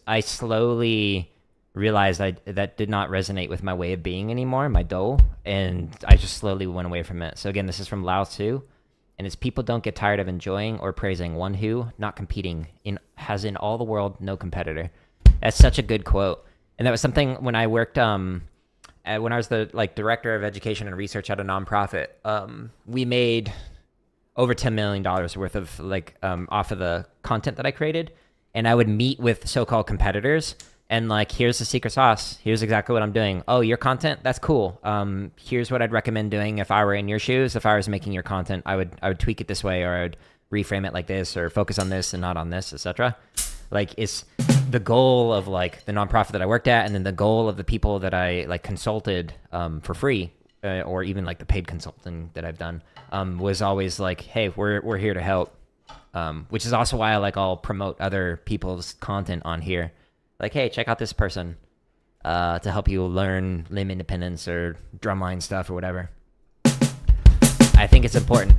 I slowly realized that did not resonate with my way of being anymore, my dou, and I just slowly went away from it. So again, this is from Lao Tzu, and it's people don't get tired of enjoying or praising one who, not competing, has in all the world no competitor. That's such a good quote. And that was something when I worked when I was the director of education and research at a nonprofit. We made over $10 million worth of off of the content that I created, and I would meet with so-called competitors. And like, here's the secret sauce. Here's exactly what I'm doing. Oh, your content? That's cool. Here's what I'd recommend doing if I were in your shoes. If I was making your content, I would tweak it this way, or I'd reframe it like this, or focus on this and not on this, etc. Like, it's the goal of like the nonprofit that I worked at, and then the goal of the people that I like consulted for free, or even like the paid consulting that I've done, was always like, hey, we're here to help. Which is also why I'll promote other people's content on here. Like, hey, check out this person to help you learn limb independence or drumline stuff or whatever. I think it's important.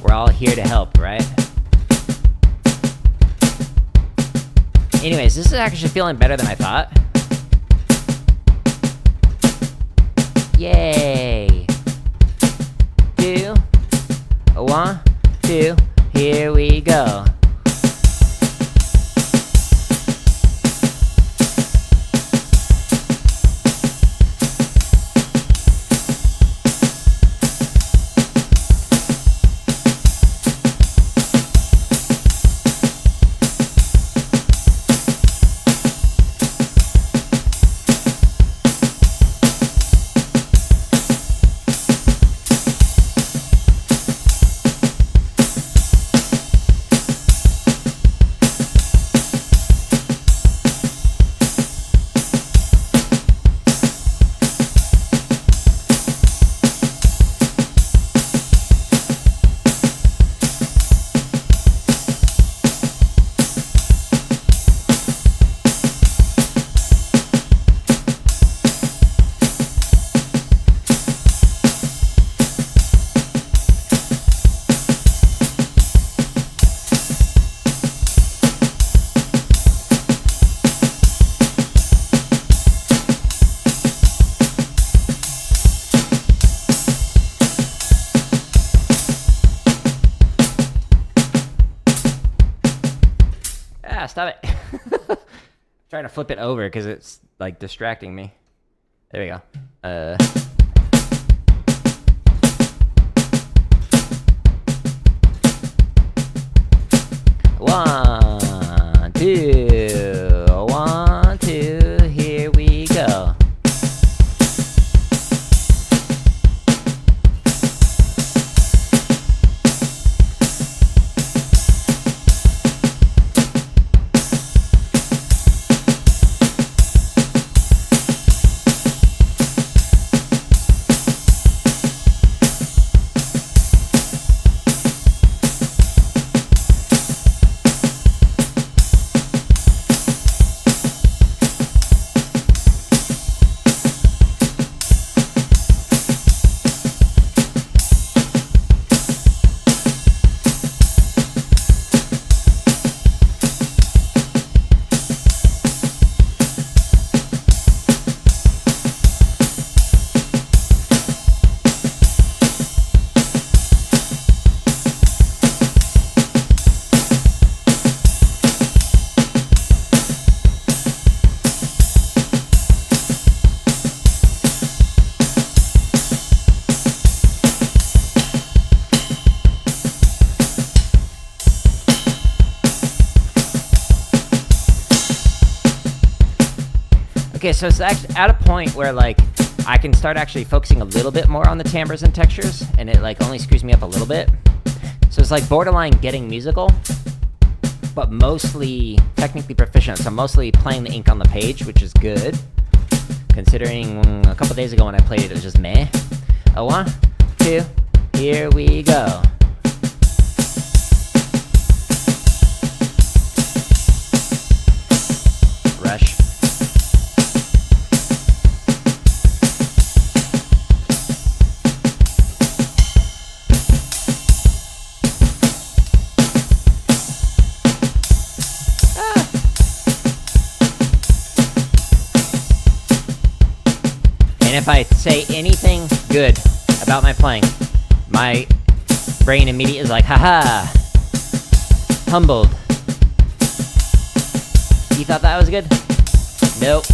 We're all here to help, right? Anyways, this is actually feeling better than I thought. Yay! 2, 1, 2, here we go. Stop it. I'm trying to flip it over because it's like distracting me. There we go. 1, 2, 1, 2, here we go. Okay, so it's actually at a point where like I can start actually focusing a little bit more on the timbres and textures, and it like only screws me up a little bit. So it's like borderline getting musical, but mostly technically proficient. So I'm mostly playing the ink on the page, which is good, considering a couple days ago when I played it, it was just meh. A 1, 2, here we go. Rush. And if I say anything good about my playing, my brain immediately is like, haha, humbled. You thought that was good? Nope.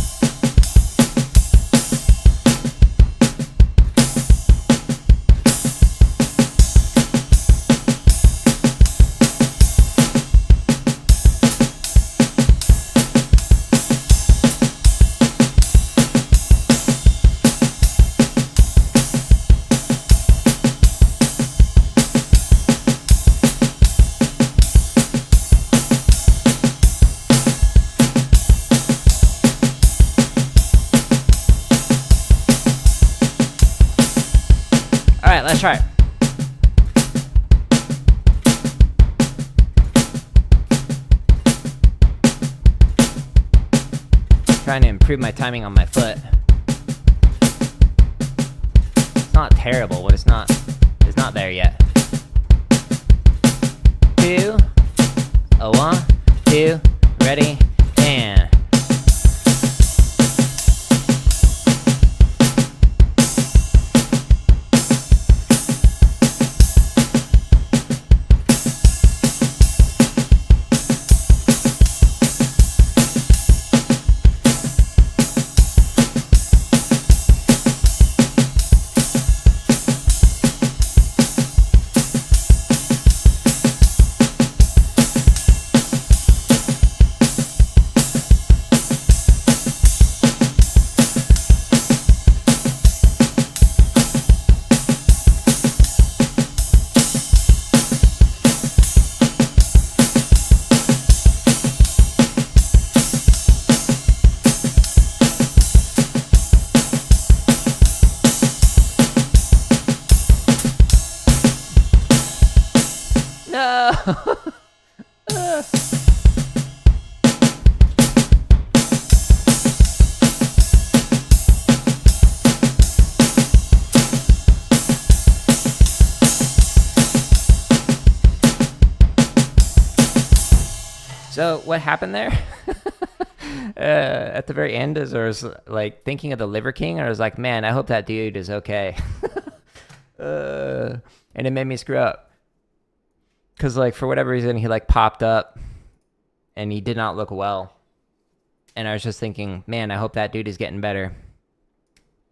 Alright, let's try it. Trying to improve my timing on my foot. It's not terrible, but it's not there yet. 2, a 1, 2, ready, and no. So what happened there? At the very end, is I was like thinking of the Liver King, and I was like, man, I hope that dude is okay. And it made me screw up. Because, like, for whatever reason, he, like, popped up, and he did not look well. And I was just thinking, man, I hope that dude is getting better.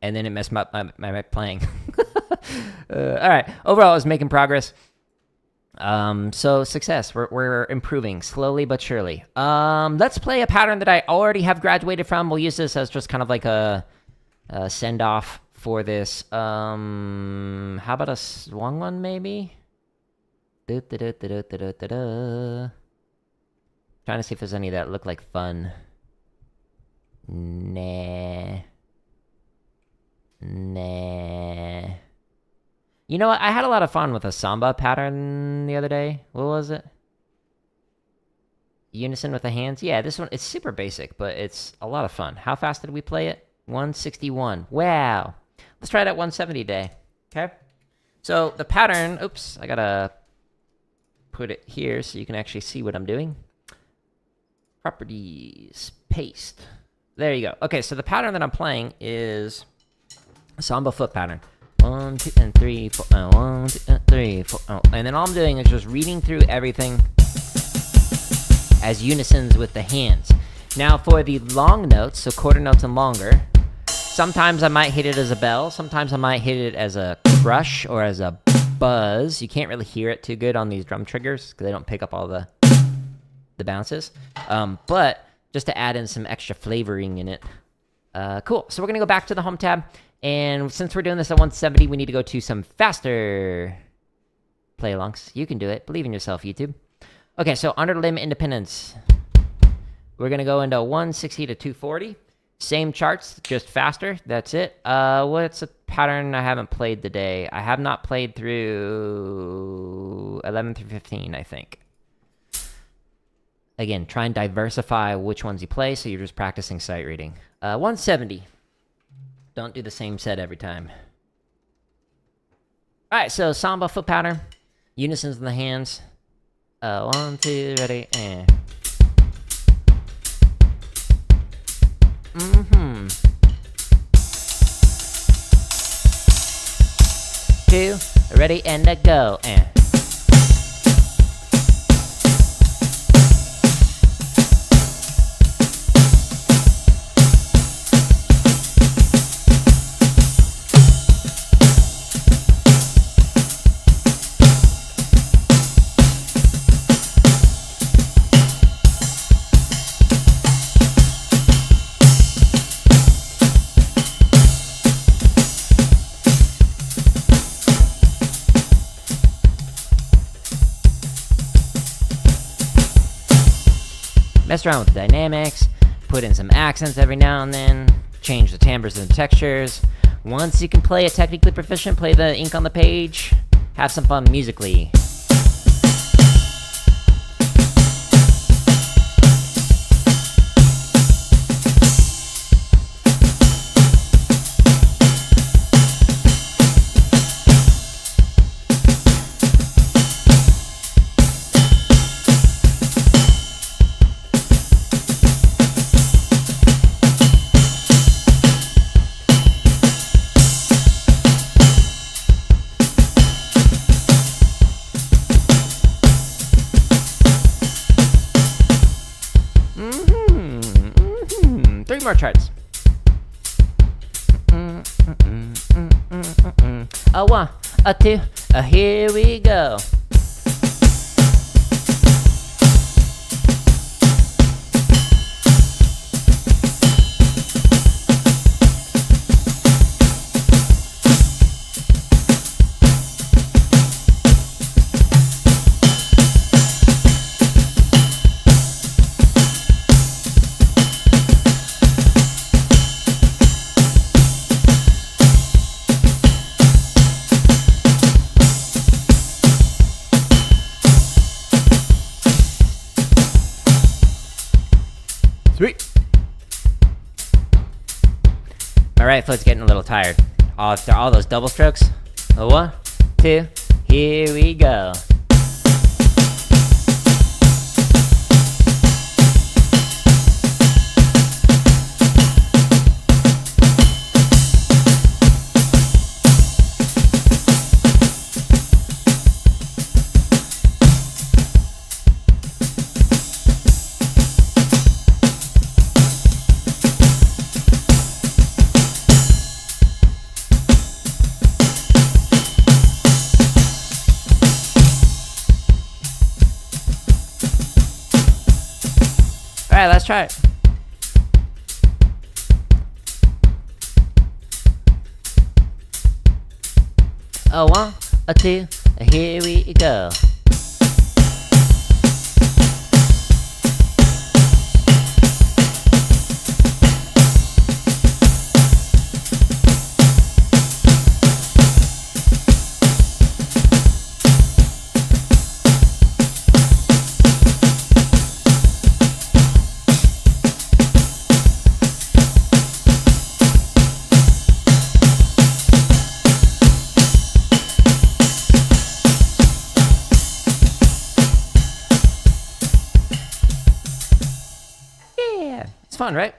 And then it messed up my playing. All right. Overall, I was making progress. So, success. We're improving, slowly but surely. Let's play a pattern that I already have graduated from. We'll use this as just kind of like a send-off for this. How about a swung one, maybe? Trying to see if there's any that look like fun. Nah. You know what? I had a lot of fun with a Samba pattern the other day. What was it? Unison with the hands? Yeah, this one, it's super basic, but it's a lot of fun. How fast did we play it? 161. Wow. Let's try it at 170 day. Okay? So the pattern, oops, I gotta put it here so you can actually see what I'm doing. Properties, paste. There you go. Okay, so the pattern that I'm playing is a Samba foot pattern. 1, 2, and 3, 4, 1, 2, and 3, 4. Oh. And then all I'm doing is just reading through everything as unisons with the hands. Now for the long notes, so quarter notes and longer, sometimes I might hit it as a bell, sometimes I might hit it as a crush or as a buzz. You can't really hear it too good on these drum triggers because they don't pick up all the bounces. But just to add in some extra flavoring in it. Cool. So we're going to go back to the home tab And since we're doing this at 170, we need to go to some faster play-alongs. You can do it. Believe in yourself, YouTube. Okay, so under limb independence, we're going to go into 160 to 240. Same charts, just faster. That's it. What's a pattern I haven't played today? I have not played through 11 through 15, I think. Again, try and diversify which ones you play, so you're just practicing sight reading. 170. Don't do the same set every time. Alright, so Samba foot pattern. Unisons in the hands. 1, 2, ready, and... Two, ready, and a go, and... Mess around with the dynamics, put in some accents every now and then, change the timbres and the textures. Once you can play it technically proficient, play the ink on the page, have some fun musically. Three more charts. A 1, a 2, here we go. Sweet. My right foot's getting a little tired. After all those double strokes. 1, 2, here we go. Alright, let's try it. A 1, a 2, here we go. Fun, right?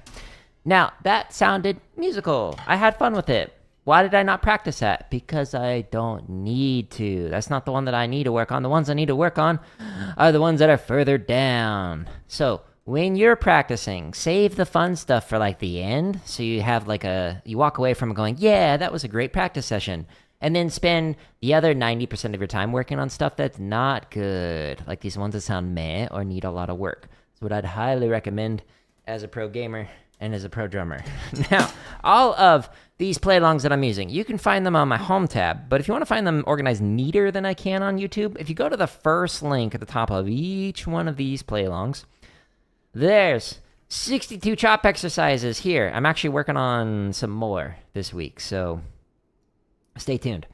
Now, that sounded musical. I had fun with it. Why did I not practice that? Because I don't need to. That's not the one that I need to work on. The ones I need to work on are the ones that are further down. So, when you're practicing, save the fun stuff for like the end. So you have like you walk away from it going, yeah, that was a great practice session. And then spend the other 90% of your time working on stuff that's not good. Like these ones that sound meh or need a lot of work. That's what I'd highly recommend as a pro gamer and as a pro drummer. Now, all of these playlongs that I'm using. You can find them on my home tab, but if you want to find them organized neater than I can on YouTube, if you go to the first link at the top of each one of these playlongs, there's 62 chop exercises here. I'm actually working on some more this week, so stay tuned.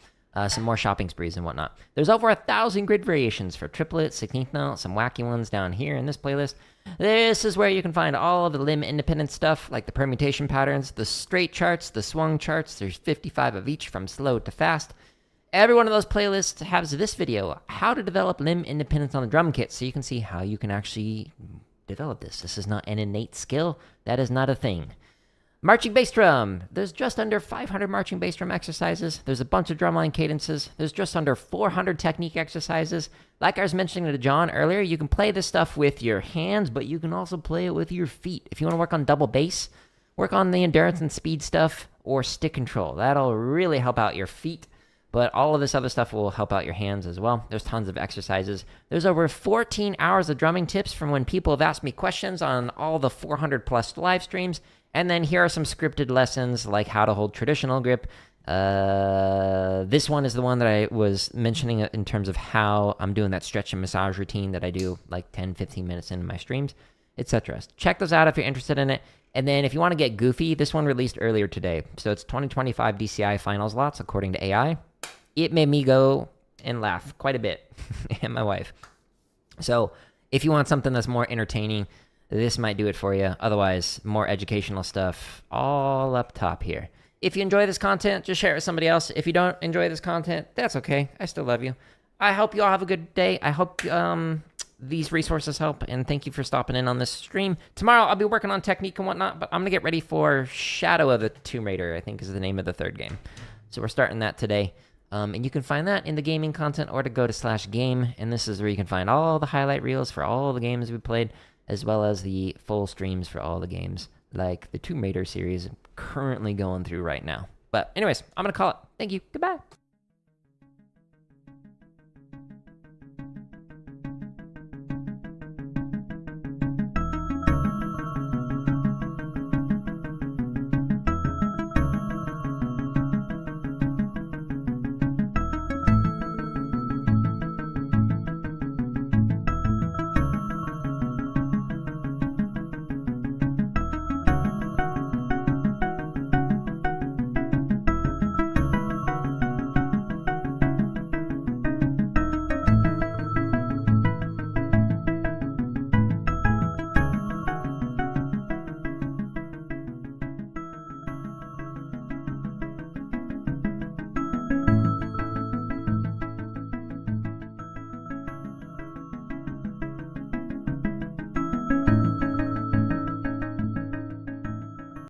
Some more shopping sprees and whatnot. There's over 1,000 grid variations for triplet, 16th note, some wacky ones down here in this playlist. This is where you can find all of the limb independent stuff, like the permutation patterns, the straight charts, the swung charts. There's 55 of each from slow to fast. Every one of those playlists has this video, how to develop limb independence on the drum kit, so you can see how you can actually develop this. This is not an innate skill. That is not a thing. Marching bass drum. There's just under 500 marching bass drum exercises. There's a bunch of drumline cadences. There's just under 400 technique exercises. Like I was mentioning to John earlier, you can play this stuff with your hands, but you can also play it with your feet. If you want to work on double bass, work on the endurance and speed stuff or stick control. That'll really help out your feet, but all of this other stuff will help out your hands as well. There's tons of exercises. There's over 14 hours of drumming tips from when people have asked me questions on all the 400 plus live streams. And then here are some scripted lessons like how to hold traditional grip. This one is the one that I was mentioning in terms of how I'm doing that stretch and massage routine that I do like 10, 15 minutes into my streams, etc. Check those out if you're interested in it. And then if you want to get goofy, this one released earlier today. So it's 2025 DCI finals lots, according to AI. It made me go and laugh quite a bit, and my wife. So if you want something that's more entertaining, this might do it for you. Otherwise, more educational stuff all up top here. If you enjoy this content, just share it with somebody else. If you don't enjoy this content, that's okay. I still love you. I hope you all have a good day. I hope these resources help, and thank you for stopping in on this stream. Tomorrow, I'll be working on technique and whatnot, but I'm going to get ready for Shadow of the Tomb Raider, I think is the name of the third game. So we're starting that today. And you can find that in the gaming content or to go to /game, and this is where you can find all the highlight reels for all the games we played, as well as the full streams for all the games, like the Tomb Raider series currently going through right now. But anyways, I'm going to call it. Thank you. Goodbye.